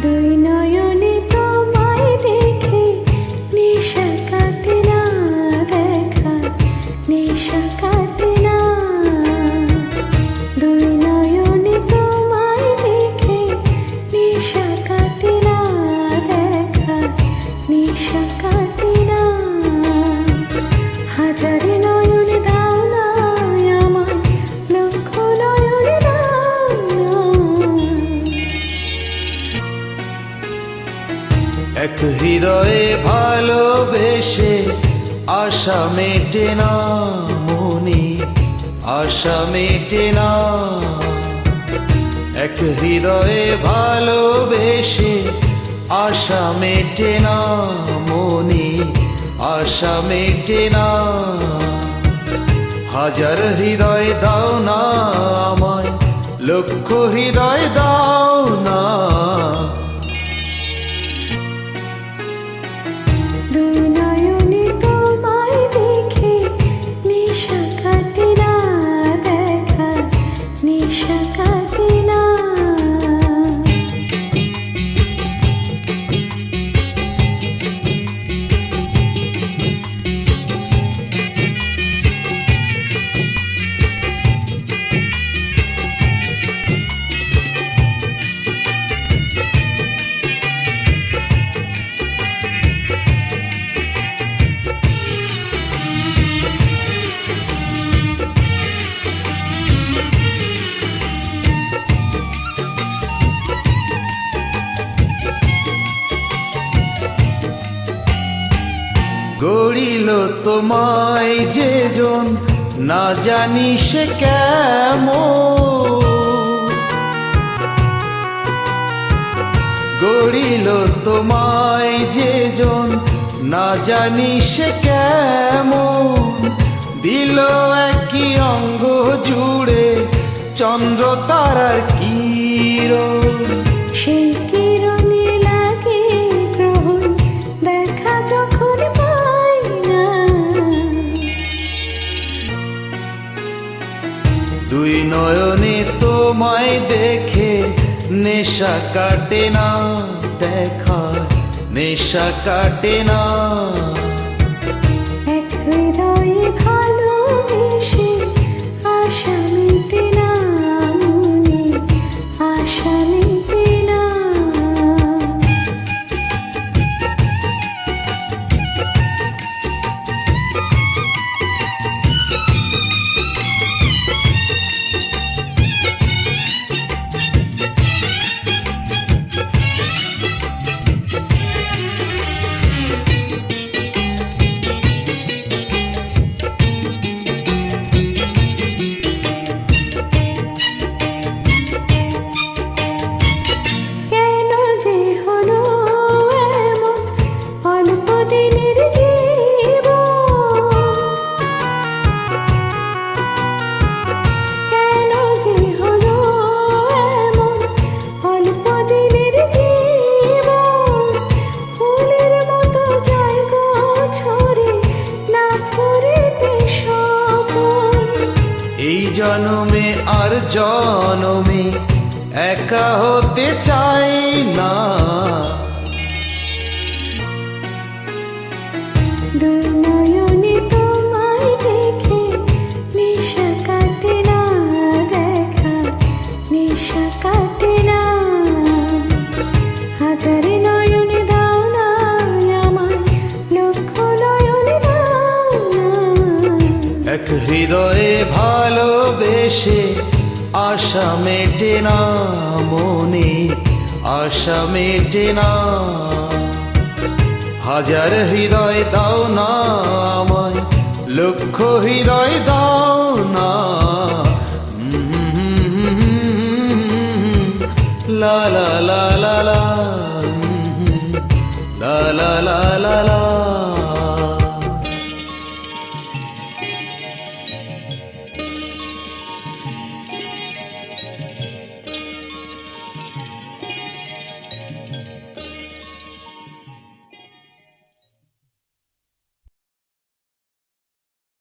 দুই নয়নে তোমায় দেখে নেশা কাটে না, দেখা নেশা কাটে না। দুই নয়নে তোমায় দেখে নেশা কাটে না, দেখা নেশা কাটে না। হাজারে নয়নে দাও না আমায়, লক্ষ নয়নে দাও না। এক হৃদয়ে ভালোবেসে আশা মেটে না মনি, আশা মেটে না। এক হৃদয়ে ভালোবেসে আশা মেটে না মনি, আশা মেটে না। হাজার হৃদয় দাও না আমায়, লক্ষ হৃদয় দাও না। দুই নয়নে তোমায় দেখে নেশা কাটে না, দেখা নেশা কাটে না। গড়িল তোমায় যে জন, না জানি সে কেমন। গড়িল তোমায় যে জন, না জানি সে কেমন। দিল একই অঙ্গ জুড়ে চন্দ্র তারার কিরণ। সেই কিরণে লাগে গ্রহণ, দেখা যখন পাই না। দুই নয়নে তোমায় দেখে নেশা কাটে না, দেখা নেশা কাটে না। এক হৃদয়ে ভালোবেসে আশা মেটে না মনে, আশা মেটে না। কেন যে হলো এমন অল্প দিনের জীবন, কেন যে হলো এমন অল্প দিনের জীবন। ফুলের মতো যায় গো ছড়ে, না ফুরিতে স্বপন। এই জনমে আর জনমে একা হতে চাই না। দুই নয়নে তোমায় দেখে নেশা কাটে না, দেখা নেশা কাটে না। হাজারে নয়নে দাও না আমায়, লক্ষ নয়নে দাও না। এক হৃদয়ে ভালোবেসে আশা মেটে না মনে, আশা মেটে না। হাজার হৃদয় দাও না আমায়, লক্ষ হৃদয় দাও না। লা লা লা লা লা, লা লা লা লা লা।